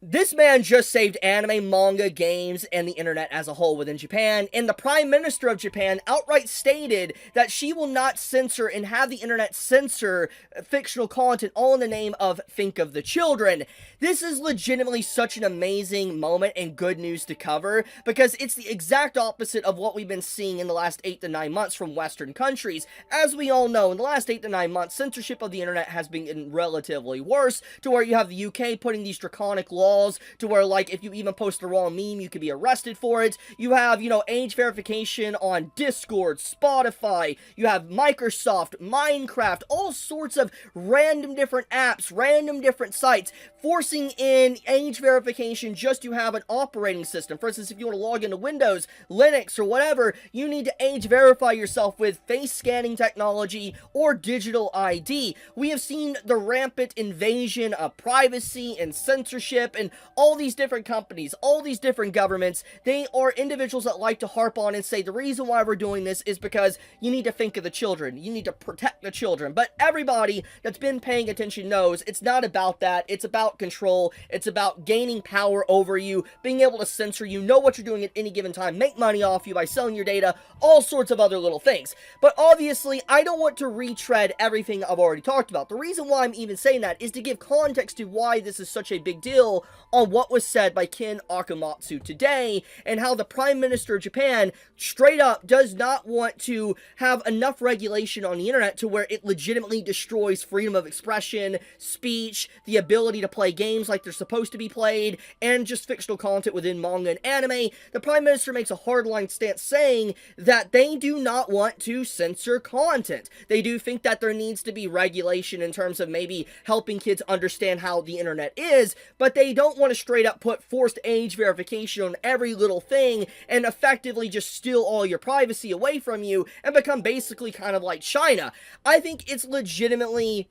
This man just saved anime, manga, games, and the internet as a whole within Japan, and the Prime Minister of Japan outright stated that she will not censor and have the internet censor fictional content, all in the name of Think of the Children. This is legitimately such an amazing moment and good news to cover, because it's the exact opposite of what we've been seeing in the last 8 to 9 months from Western countries. As we all know, in the last 8 to 9 months, censorship of the internet has been relatively worse, to where you have the UK putting these draconic laws to where, like, if you even post the wrong meme, you could be arrested for it. You have, age verification on Discord, Spotify. You have Microsoft, Minecraft, all sorts of random different apps, random different sites, forcing in age verification just to have an operating system. For instance, if you want to log into Windows, Linux, or whatever, you need to age verify yourself with face scanning technology or digital ID. We have seen the rampant invasion of privacy and censorship, and all these different companies, all these different governments, they are individuals that like to harp on and say the reason why we're doing this is because you need to think of the children, you need to protect the children. But everybody that's been paying attention knows it's not about that. It's about control. It's about gaining power over you, being able to censor you, know what you're doing at any given time, make money off you by selling your data, all sorts of other little things. But obviously, I don't want to retread everything I've already talked about. The reason why I'm even saying that is to give context to why this is such a big deal on what was said by Ken Akamatsu today, and how the Prime Minister of Japan straight up does not want to have enough regulation on the internet to where it legitimately destroys freedom of expression, speech, the ability to play games like they're supposed to be played, and just fictional content within manga and anime. The Prime Minister makes a hardline stance saying that they do not want to censor content. They do think that there needs to be regulation in terms of maybe helping kids understand how the internet is, but they don't want to straight up put forced age verification on every little thing and effectively just steal all your privacy away from you and become basically kind of like China. I think it's legitimately,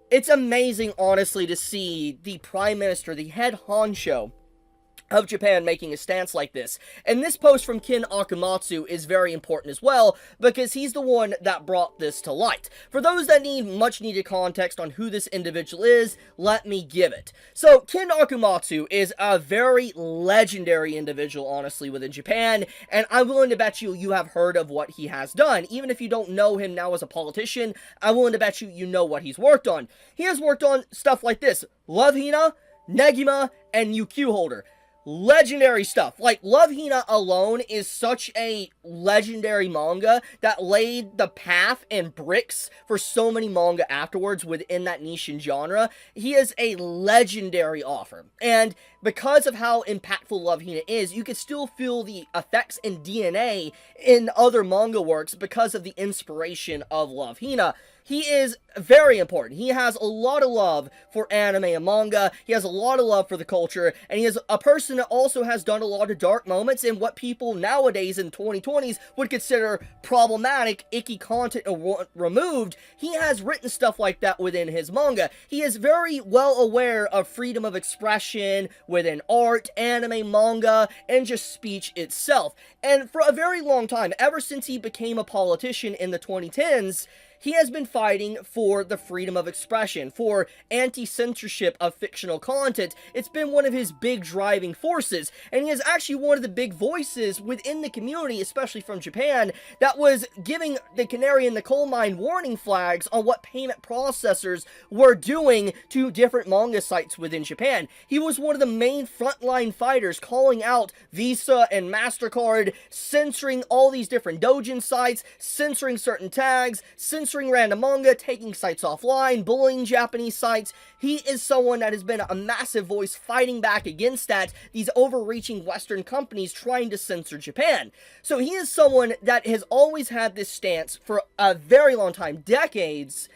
it's amazing, honestly, to see the Prime Minister, the head honcho of Japan, making a stance like this. And this post from Ken Akamatsu is very important as well, because he's the one that brought this to light. For those that need much needed context on who this individual is, let me give it. So, Ken Akamatsu is a very legendary individual, honestly, within Japan, and I'm willing to bet you have heard of what he has done. Even if you don't know him now as a politician, I'm willing to bet you know what he's worked on. He has worked on stuff like this: Love Hina, Negima, and UQ Holder. Legendary stuff. Like, Love Hina alone is such a legendary manga that laid the path and bricks for so many manga afterwards within that niche and genre. He is a legendary author, and because of how impactful Love Hina is, you can still feel the effects and DNA in other manga works because of the inspiration of Love Hina. He is very important. He has a lot of love for anime and manga. He has a lot of love for the culture. And he is a person that also has done a lot of dark moments and what people nowadays in 2020s would consider problematic, icky content removed. He has written stuff like that within his manga. He is very well aware of freedom of expression within art, anime, manga, and just speech itself. And for a very long time, ever since he became a politician in the 2010s, he has been fighting for the freedom of expression, for anti-censorship of fictional content. It's been one of his big driving forces, and he is actually one of the big voices within the community, especially from Japan, that was giving the canary in the coal mine warning flags on what payment processors were doing to different manga sites within Japan. He was one of the main frontline fighters calling out Visa and MasterCard, censoring all these different doujin sites, censoring certain tags, censoring random manga, taking sites offline, bullying Japanese sites. He is someone that has been a massive voice fighting back against that, these overreaching Western companies trying to censor Japan. So he is someone that has always had this stance for a very long time, decades,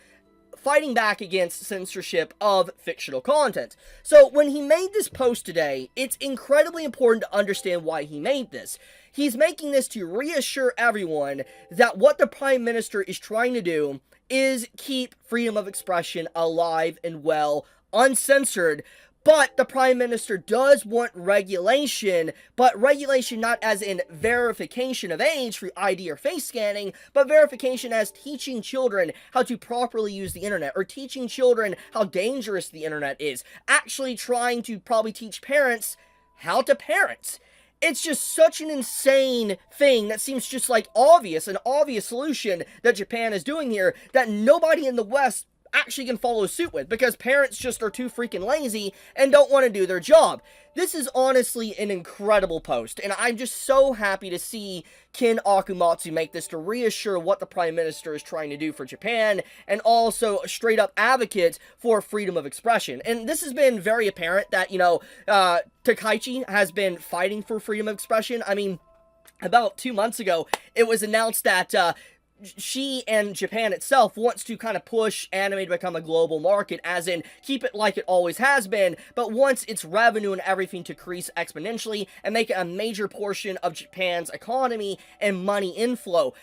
fighting back against censorship of fictional content. So when he made this post today, it's incredibly important to understand why he made this. He's making this to reassure everyone that what the Prime Minister is trying to do is keep freedom of expression alive and well, uncensored, But the Prime Minister does want regulation, but regulation not as in verification of age for ID or face scanning, but verification as teaching children how to properly use the internet, or teaching children how dangerous the internet is. Actually trying to probably teach parents how to parent. It's just such an insane thing that seems just like an obvious solution that Japan is doing here that nobody in the West actually can follow suit with, because parents just are too freaking lazy and don't want to do their job. This is honestly an incredible post, and I'm just so happy to see Ken Akumatsu make this to reassure what the Prime Minister is trying to do for Japan, and also a straight up advocate for freedom of expression. And this has been very apparent that, Takaichi has been fighting for freedom of expression. I mean, about 2 months ago, it was announced that, she and Japan itself wants to kind of push anime to become a global market, as in keep it like it always has been, but wants its revenue and everything to increase exponentially and make it a major portion of Japan's economy and money inflow.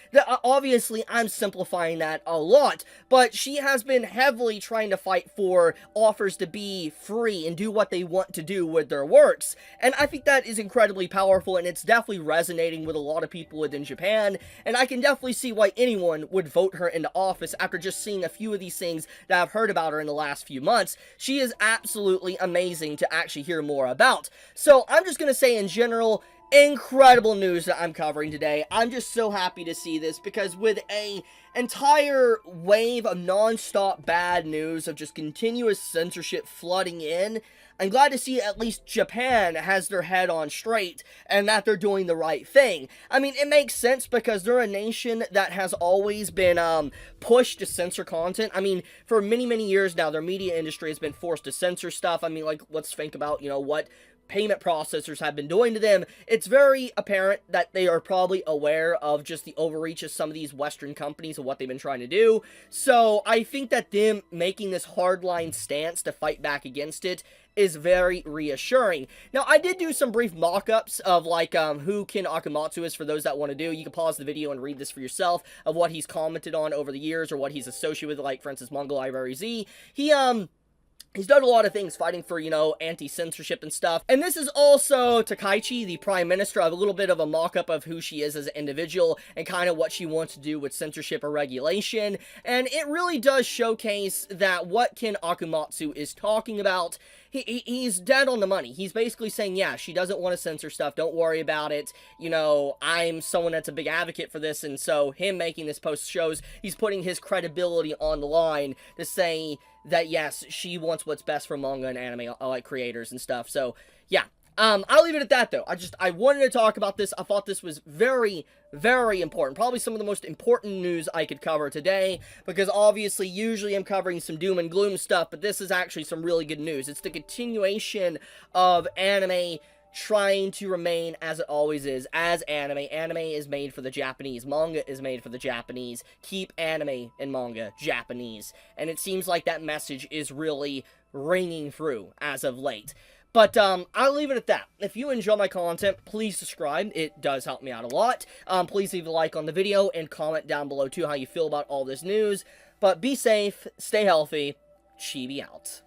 Obviously, I'm simplifying that a lot, but she has been heavily trying to fight for authors to be free and do what they want to do with their works, and I think that is incredibly powerful, and it's definitely resonating with a lot of people within Japan, and I can definitely see why anyone would vote her into office after just seeing a few of these things that I've heard about her in the last few months. She is absolutely amazing to actually hear more about. So I'm just going to say in general, incredible news that I'm covering today. I'm just so happy to see this, because with a entire wave of non-stop bad news of just continuous censorship flooding in, I'm glad to see at least Japan has their head on straight and that they're doing the right thing. I mean, it makes sense because they're a nation that has always been pushed to censor content. I mean, for many, many years now, their media industry has been forced to censor stuff. I mean, like, let's think about, what payment processors have been doing to them. It's very apparent that they are probably aware of just the overreach of some of these Western companies and what they've been trying to do. So I think that them making this hardline stance to fight back against it is very reassuring. Now, I did do some brief mock-ups of, who Ken Akumatsu is for those that want to do. You can pause the video and read this for yourself of what he's commented on over the years or what he's associated with, like, for instance, Manga Library Z. He's done a lot of things fighting for, anti-censorship and stuff. And this is also Takaichi, the Prime Minister. I have a little bit of a mock-up of who she is as an individual and kind of what she wants to do with censorship or regulation. And it really does showcase that what Ken Akumatsu is talking about, he's dead on the money. He's basically saying, yeah, she doesn't want to censor stuff. Don't worry about it. I'm someone that's a big advocate for this. And so him making this post shows he's putting his credibility on the line to say that, yes, she wants what's best for manga and anime, like, creators and stuff. So, yeah. I'll leave it at that, though. I wanted to talk about this. I thought this was very, very important. Probably some of the most important news I could cover today, because obviously, usually I'm covering some doom and gloom stuff, but this is actually some really good news. It's the continuation of anime trying to remain as it always is, as anime. Anime is made for the Japanese. Manga is made for the Japanese. Keep anime and manga Japanese. And it seems like that message is really ringing through as of late. But, I'll leave it at that. If you enjoy my content, please subscribe. It does help me out a lot. Please leave a like on the video and comment down below, too, how you feel about all this news. But be safe, stay healthy, Chibi out.